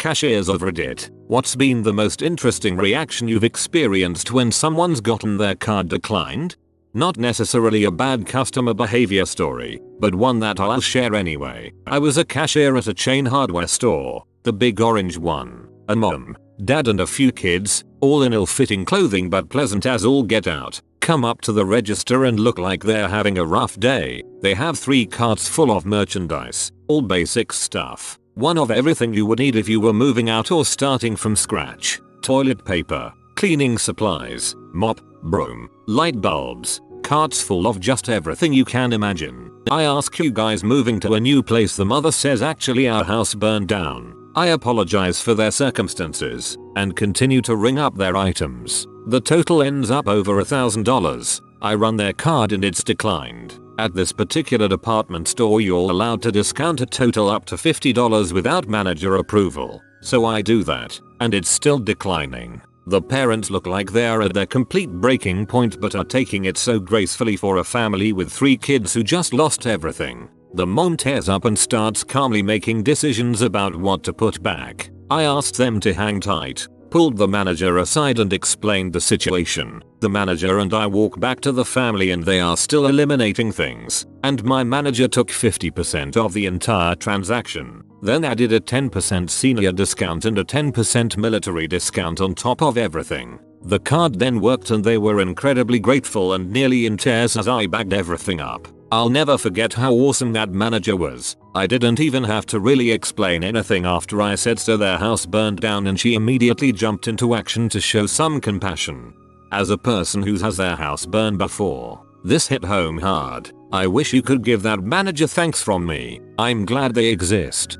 Cashiers of Reddit, what's been the most interesting reaction you've experienced when someone's gotten their card declined? Not necessarily a bad customer behavior story, but one that I'll share anyway. I was a cashier at a chain hardware store, the big orange one. A mom, dad and a few kids, all in ill-fitting clothing but pleasant as all get out, come up to the register and look like they're having a rough day. They have 3 carts full of merchandise, all basic stuff. One of everything you would need if you were moving out or starting from scratch. Toilet paper, cleaning supplies, mop, broom, light bulbs, carts full of just everything you can imagine. I ask, you guys moving to a new place? The mother says, actually our house burned down. I apologize for their circumstances and continue to ring up their items. The total ends up over $1,000. I run their card and it's declined. At this particular department store you're allowed to discount a total up to $50 without manager approval. So I do that, and it's still declining. The parents look like they're at their complete breaking point but are taking it so gracefully for a family with 3 kids who just lost everything. The mom tears up and starts calmly making decisions about what to put back. I asked them to hang tight, pulled the manager aside and explained the situation. The manager and I walk back to the family and they are still eliminating things, and my manager took 50% of the entire transaction, then added a 10% senior discount and a 10% military discount on top of everything. The card then worked and they were incredibly grateful and nearly in tears as I bagged everything up. I'll never forget how awesome that manager was. I didn't even have to really explain anything after I said so their house burned down and she immediately jumped into action to show some compassion. As a person who's had their house burned before, this hit home hard. I wish you could give that manager thanks from me. I'm glad they exist.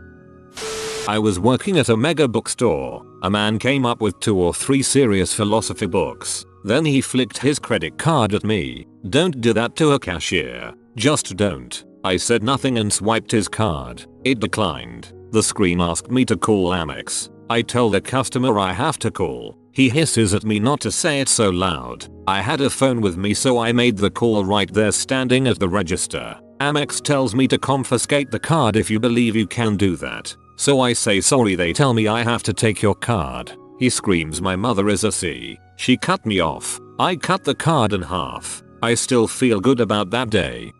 I was working at a mega bookstore. A man came up with 2 or 3 serious philosophy books. Then he flicked his credit card at me. Don't do that to a cashier. Just don't. I said nothing and swiped his card. It declined. The screen asked me to call Amex. I told the customer I have to call. He hisses at me not to say it so loud. I had a phone with me so I made the call right there standing at the register. Amex tells me to confiscate the card if you believe you can do that. So I say sorry. They tell me I have to take your card. He screams my mother is a C. She cut me off. I cut the card in half. I still feel good about that day.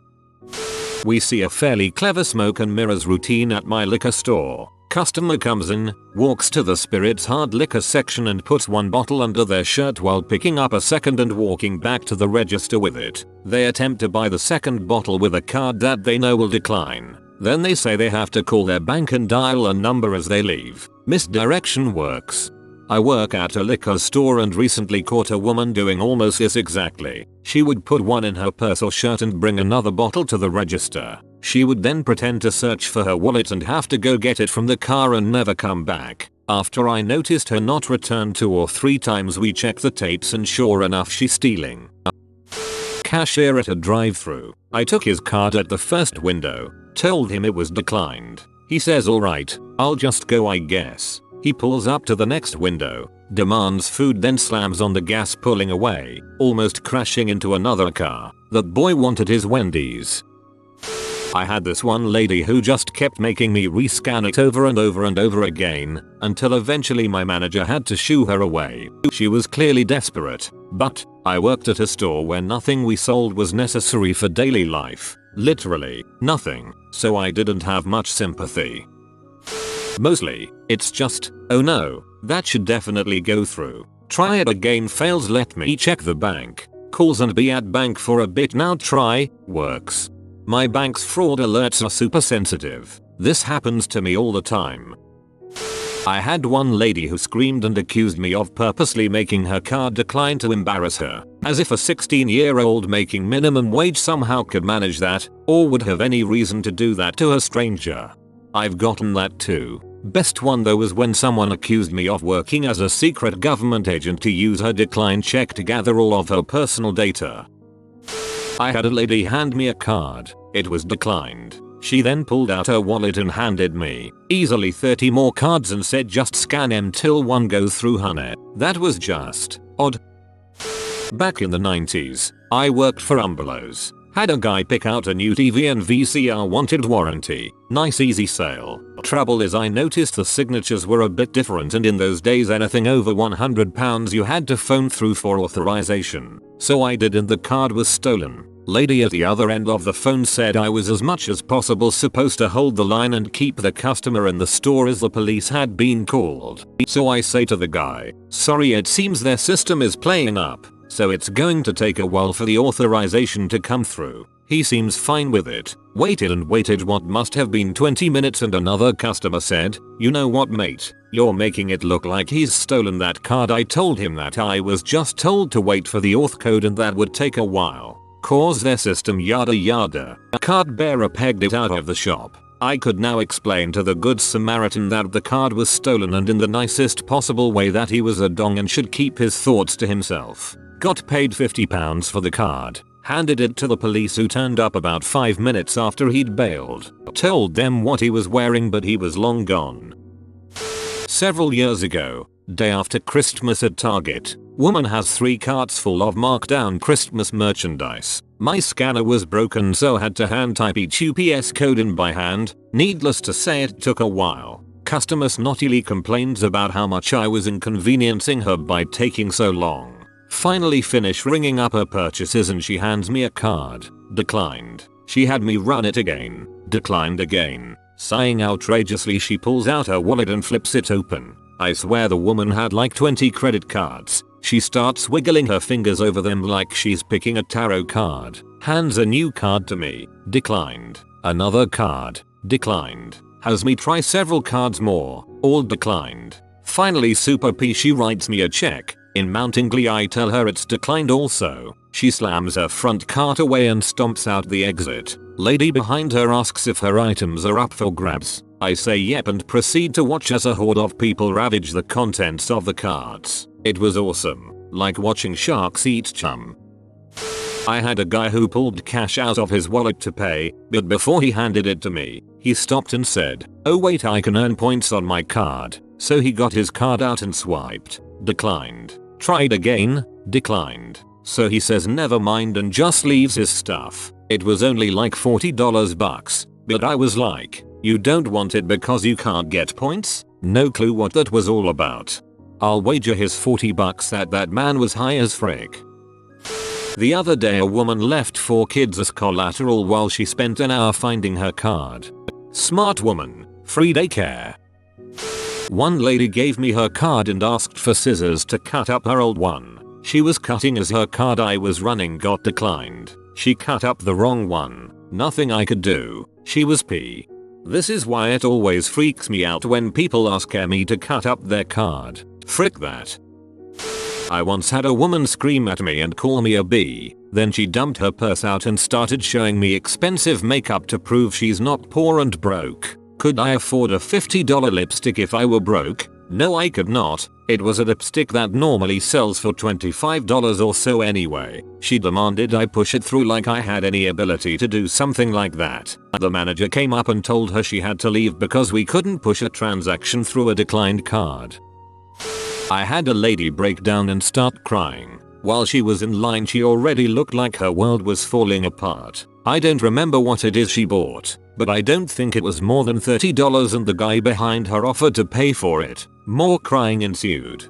We see a fairly clever smoke and mirrors routine at my liquor store. Customer comes in, walks to the spirits hard liquor section and puts 1 bottle under their shirt while picking up a second and walking back to the register with it. They attempt to buy the second bottle with a card that they know will decline. Then they say they have to call their bank and dial a number as they leave. Misdirection works. I work at a liquor store and recently caught a woman doing almost this exactly. She would put 1 in her purse or shirt and bring another bottle to the register. She would then pretend to search for her wallet and have to go get it from the car and never come back. After I noticed her not return 2 or 3 times, we check the tapes and sure enough she's stealing. Cashier at a drive-thru. I took his card at the first window, told him it was declined. He says alright, I'll just go I guess. He pulls up to the next window, demands food, then slams on the gas pulling away, almost crashing into another car. That boy wanted his Wendy's. I had this one lady who just kept making me rescan it over and over and over again, until eventually my manager had to shoo her away. She was clearly desperate, but I worked at a store where nothing we sold was necessary for daily life. Literally, nothing, so I didn't have much sympathy. Mostly, it's just, oh no, that should definitely go through. Try it again, fails, let me check the bank. Calls and be at bank for a bit, now try, works. My bank's fraud alerts are super sensitive. This happens to me all the time. I had one lady who screamed and accused me of purposely making her card decline to embarrass her. As if a 16-year-old making minimum wage somehow could manage that, or would have any reason to do that to a stranger. I've gotten that too. Best one though was when someone accused me of working as a secret government agent to use her decline check to gather all of her personal data. I had a lady hand me a card. It was declined. She then pulled out her wallet and handed me easily 30 more cards and said just scan them till one goes through, honey. That was just odd. Back in the 90s, I worked for Umbelos. Had a guy pick out a new TV and VCR wanted warranty. Nice easy sale. Trouble is I noticed the signatures were a bit different, and in those days anything over £100 you had to phone through for authorization. So I did, and the card was stolen. Lady at the other end of the phone said I was as much as possible supposed to hold the line and keep the customer in the store as the police had been called. So I say to the guy, sorry, it seems their system is playing up, so it's going to take a while for the authorization to come through. He seems fine with it. Waited and waited what must have been 20 minutes, and another customer said, you know what mate, you're making it look like he's stolen that card. I told him that I was just told to wait for the auth code and that would take a while. Cause their system yada yada. Card bearer pegged it out of the shop. I could now explain to the good Samaritan that the card was stolen, and in the nicest possible way that he was a dong and should keep his thoughts to himself. Got paid £50 for the card. Handed it to the police, who turned up about 5 minutes after he'd bailed. Told them what he was wearing, but he was long gone. Several years ago, day after Christmas at Target, woman has 3 carts full of markdown Christmas merchandise. My scanner was broken, so had to hand type each UPS code in by hand. Needless to say, it took a while. Customer snottily complains about how much I was inconveniencing her by taking so long. Finally finish ringing up her purchases and she hands me a card. Declined. She had me run it again. Declined again. Sighing outrageously, she pulls out her wallet and flips it open. I swear the woman had like 20 credit cards. She starts wiggling her fingers over them like she's picking a tarot card. Hands a new card to me. Declined. Another card. Declined. Has me try several cards more. All declined. Finally super P, she writes me a check. In mounting glee I tell her it's declined also. She slams her front cart away and stomps out the exit. Lady behind her asks if her items are up for grabs. I say yep and proceed to watch as a horde of people ravage the contents of the carts. It was awesome. Like watching sharks eat chum. I had a guy who pulled cash out of his wallet to pay, but before he handed it to me, he stopped and said, oh wait, I can earn points on my card. So he got his card out and swiped. Declined. Tried again. Declined. So he says never mind and just leaves his stuff. It was only like $40 bucks, but I was like, you don't want it because you can't get points? No clue what that was all about. I'll wager his 40 bucks that man was high as frick. The other day a woman left 4 kids as collateral while she spent an hour finding her card. Smart woman. Free daycare. One lady gave me her card and asked for scissors to cut up her old one. She was cutting as her card I was running got declined. She cut up the wrong one. Nothing I could do. She was P. This is why it always freaks me out when people ask me to cut up their card. Frick that. I once had a woman scream at me and call me a B. Then she dumped her purse out and started showing me expensive makeup to prove she's not poor and broke. Could I afford a $50 lipstick if I were broke? No, I could not. It was a lipstick that normally sells for $25 or so anyway. She demanded I push it through like I had any ability to do something like that. The manager came up and told her she had to leave because we couldn't push a transaction through a declined card. I had a lady break down and start crying. While she was in line she already looked like her world was falling apart. I don't remember what it is she bought, but I don't think it was more than $30 and the guy behind her offered to pay for it. More crying ensued.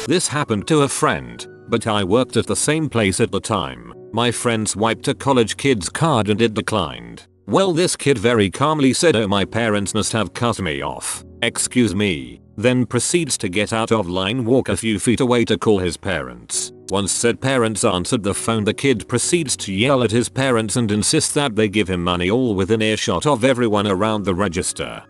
This happened to a friend, but I worked at the same place at the time. My friend swiped a college kid's card and it declined. Well, this kid very calmly said, oh, my parents must have cut me off. Excuse me. Then proceeds to get out of line, walk a few feet away to call his parents. Once said parents answered the phone, the kid proceeds to yell at his parents and insist that they give him money, all within earshot of everyone around the register.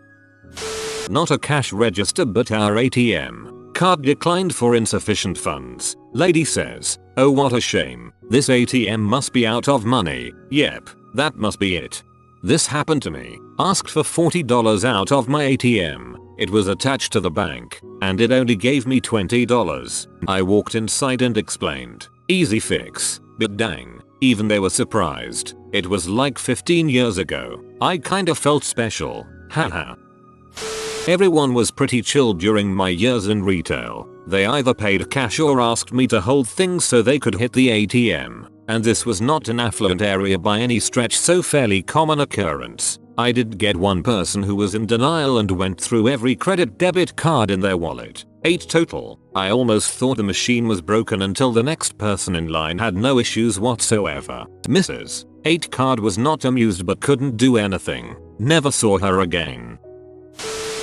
Not a cash register but our ATM. Card declined for insufficient funds. Lady says, oh what a shame. This ATM must be out of money. Yep, that must be it. This happened to me. Asked for $40 out of my ATM. It was attached to the bank, and it only gave me $20. I walked inside and explained. Easy fix. But dang, even they were surprised. It was like 15 years ago. I kinda felt special. Haha. Everyone was pretty chill during my years in retail. They either paid cash or asked me to hold things so they could hit the ATM. and this was not an affluent area by any stretch, so fairly common occurrence. I did get one person who was in denial and went through every credit debit card in their wallet. 8 total. I almost thought the machine was broken until the next person in line had no issues whatsoever. Mrs. 8 card was not amused but couldn't do anything. Never saw her again.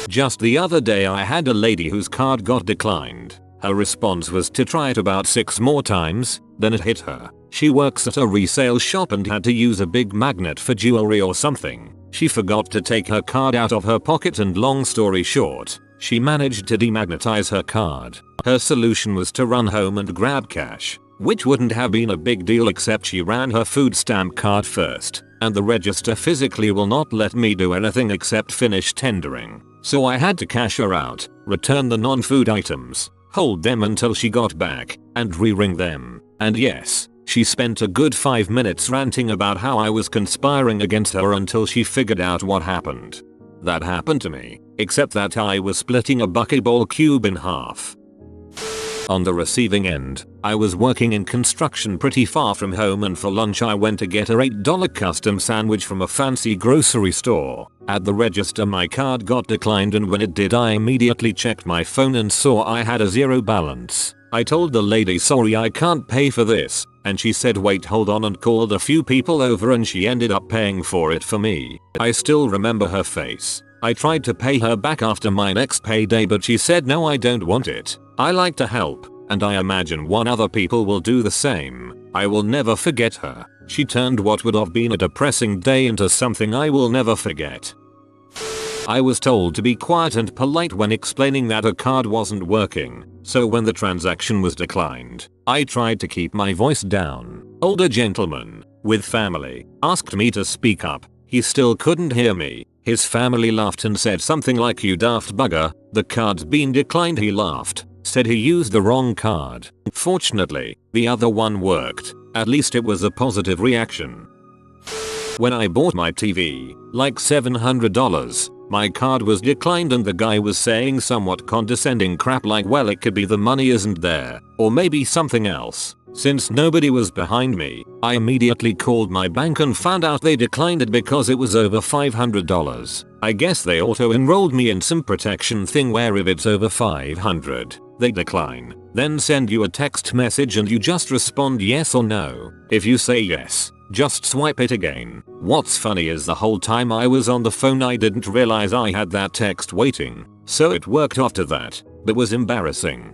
Just the other day I had a lady whose card got declined. Her response was to try it about 6 more times, then it hit her. She works at a resale shop and had to use a big magnet for jewelry or something. She forgot to take her card out of her pocket and long story short, she managed to demagnetize her card. Her solution was to run home and grab cash, which wouldn't have been a big deal except she ran her food stamp card first, and the register physically will not let me do anything except finish tendering. So I had to cash her out, return the non-food items, hold them until she got back, and re-ring them. And yes, she spent a good 5 minutes ranting about how I was conspiring against her until she figured out what happened. That happened to me, except that I was splitting a bucketball cube in half. On the receiving end, I was working in construction pretty far from home, and for lunch I went to get a $8 custom sandwich from a fancy grocery store. At the register my card got declined, and when it did I immediately checked my phone and saw I had a 0 balance. I told the lady sorry I can't pay for this, and she said wait hold on, and called a few people over and she ended up paying for it for me. I still remember her face. I tried to pay her back after my next payday but she said no, I don't want it. I like to help, and I imagine other people will do the same. I will never forget her. She turned what would have been a depressing day into something I will never forget. I was told to be quiet and polite when explaining that a card wasn't working, so when the transaction was declined, I tried to keep my voice down. Older gentleman, with family, asked me to speak up. He still couldn't hear me. His family laughed and said something like, "You daft bugger, the card's been declined." He laughed, said he used the wrong card. Fortunately, the other one worked. At least it was a positive reaction. When I bought my TV, like $700, my card was declined and the guy was saying somewhat condescending crap like, well, it could be the money isn't there, or maybe something else. Since nobody was behind me, I immediately called my bank and found out they declined it because it was over $500. I guess they auto-enrolled me in some protection thing where if it's over $500, they decline, then send you a text message and you just respond yes or no. If you say yes, just swipe it again. What's funny is the whole time I was on the phone I didn't realize I had that text waiting, so it worked after that, but was embarrassing.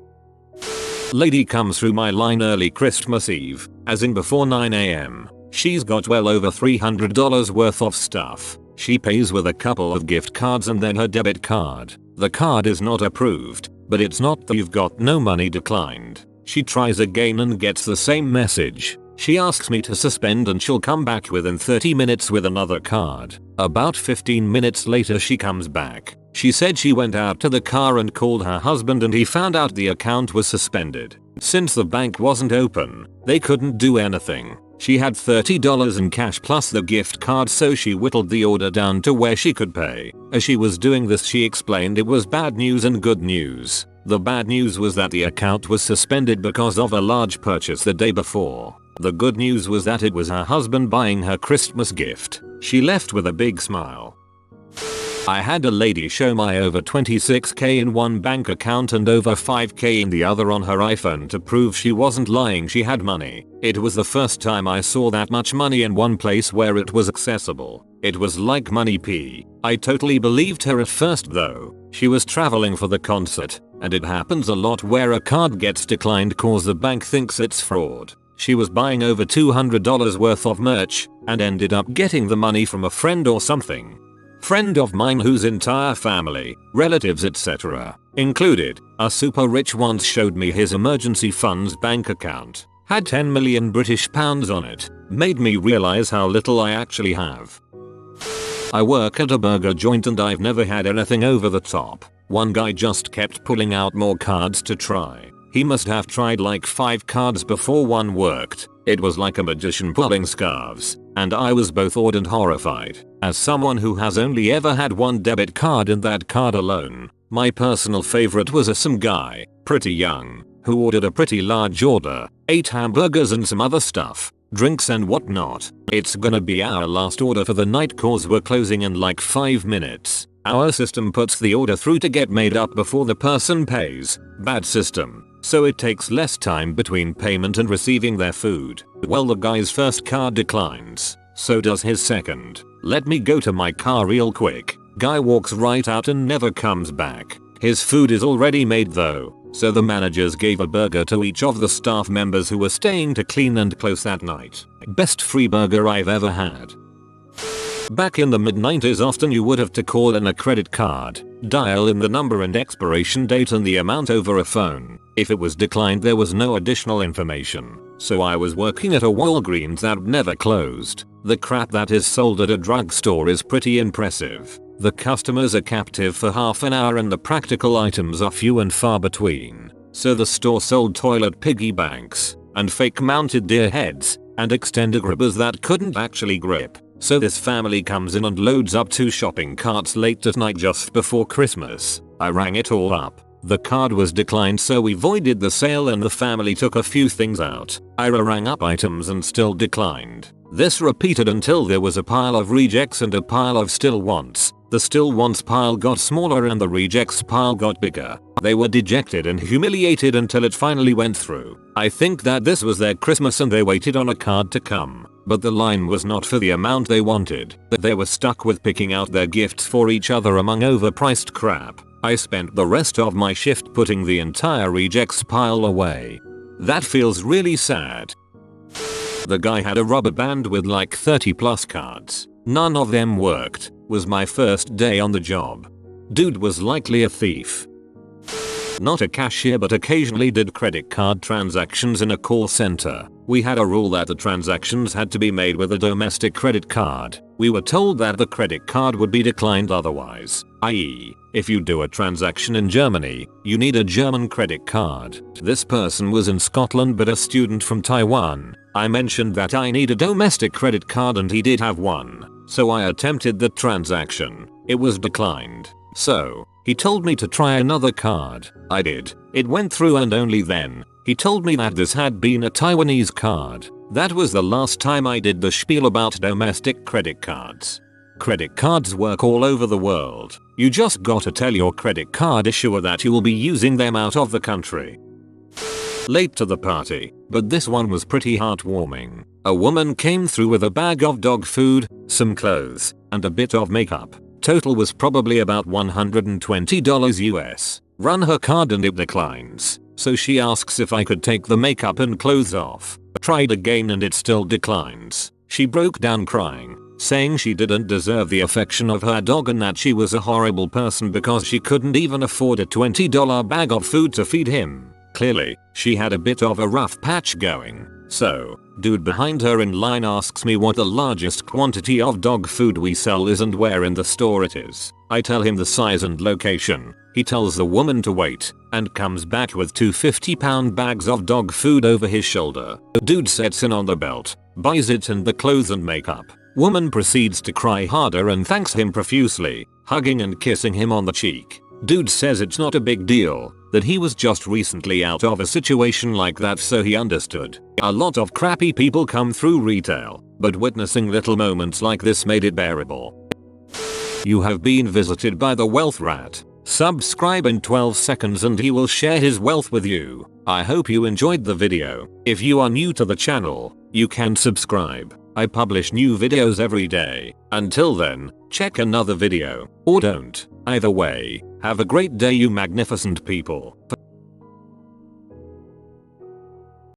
Lady comes through my line early Christmas Eve, as in before 9 AM. She's got well over $300 worth of stuff. She pays with a couple of gift cards and then her debit card. The card is not approved, but it's not that you've got no money declined. She tries again and gets the same message. She asks me to suspend and she'll come back within 30 minutes with another card. About 15 minutes later she comes back. She said she went out to the car and called her husband and he found out the account was suspended. Since the bank wasn't open, they couldn't do anything. She had $30 in cash plus the gift card, so she whittled the order down to where she could pay. As she was doing this she explained it was bad news and good news. The bad news was that the account was suspended because of a large purchase the day before. The good news was that it was her husband buying her Christmas gift. She left with a big smile. I had a lady show my over $26k in one bank account and over $5k in the other on her iPhone to prove she wasn't lying. She had money. It was the first time I saw that much money in one place where it was accessible. It was like money P. I totally believed her at first though. She was traveling for the concert, and it happens a lot where a card gets declined cause the bank thinks it's fraud. She was buying over $200 worth of merch and ended up getting the money from a friend or something. Friend of mine whose entire family, relatives etc. included a super rich once showed me his emergency funds bank account. Had 10 million British pounds on it. Made me realize how little I actually have. I work at a burger joint and I've never had anything over the top. One guy just kept pulling out more cards to try. He must have tried like 5 cards before one worked. It was like a magician pulling scarves, and I was both awed and horrified. As someone who has only ever had one debit card and that card alone, my personal favorite was some guy, pretty young, who ordered a pretty large order, 8 hamburgers and some other stuff. drinks and whatnot. It's gonna be our last order for the night cause we're closing in like 5 minutes. Our system puts the order through to get made up before the person pays. Bad system. So it takes less time between payment and receiving their food. Well, the guy's first card declines. So does his second. Let me go to my car real quick. Guy walks right out and never comes back. His food is already made though. So the managers gave a burger to each of the staff members who were staying to clean and close that night. Best free burger I've ever had. Back in the mid-90s, often you would have to call in a credit card, dial in the number and expiration date and the amount over a phone. If it was declined, there was no additional information. So I was working at a Walgreens that never closed. The crap that is sold at a drugstore is pretty impressive. The customers are captive for half an hour and the practical items are few and far between. So the store sold toilet piggy banks, and fake mounted deer heads, and extended grippers that couldn't actually grip. So this family comes in and loads up 2 shopping carts late at night just before Christmas. I rang it all up. The card was declined, so we voided the sale and the family took a few things out. I rang up items and still declined. This repeated until there was a pile of rejects and a pile of still wants. The still wants pile got smaller and the rejects pile got bigger. They were dejected and humiliated until it finally went through. I think that this was their Christmas and they waited on a card to come. But the line was not for the amount they wanted. They were stuck with picking out their gifts for each other among overpriced crap. I spent the rest of my shift putting the entire rejects pile away. That feels really sad. The guy had a rubber band with like 30 plus cards. None of them worked. Was my first day on the job. Dude was likely a thief. Not a cashier, but occasionally did credit card transactions in a call center. We had a rule that the transactions had to be made with a domestic credit card. We were told that the credit card would be declined otherwise, i.e., if you do a transaction in Germany, you need a German credit card. This person was in Scotland but a student from Taiwan. I mentioned that I need a domestic credit card and he did have one. So I attempted the transaction. It was declined. So, he told me to try another card. I did. It went through and only then. He told me that this had been a Taiwanese card. That was the last time I did the spiel about domestic credit cards. Credit cards work all over the world. You just gotta tell your credit card issuer that you will be using them out of the country. Late to the party, but this one was pretty heartwarming. A woman came through with a bag of dog food, some clothes, and a bit of makeup. Total was probably about $120 US. Run her card and it declines. So she asks if I could take the makeup and clothes off. Tried again and it still declines. She broke down crying, saying she didn't deserve the affection of her dog and that she was a horrible person because she couldn't even afford a $20 bag of food to feed him. Clearly, she had a bit of a rough patch going. So, dude behind her in line asks me what the largest quantity of dog food we sell is and where in the store it is. I tell him the size and location. He tells the woman to wait, and comes back with 2 50-pound bags of dog food over his shoulder. Dude sets in on the belt, buys it and the clothes and makeup. Woman proceeds to cry harder and thanks him profusely, hugging and kissing him on the cheek. Dude says it's not a big deal, that he was just recently out of a situation like that so he understood. A lot of crappy people come through retail, but witnessing little moments like this made it bearable. You have been visited by the wealth rat. Subscribe in 12 seconds and he will share his wealth with you. I hope you enjoyed the video. If you are new to the channel, you can subscribe. I publish new videos every day. Until then, check another video, or don't. Either way, have a great day you magnificent people.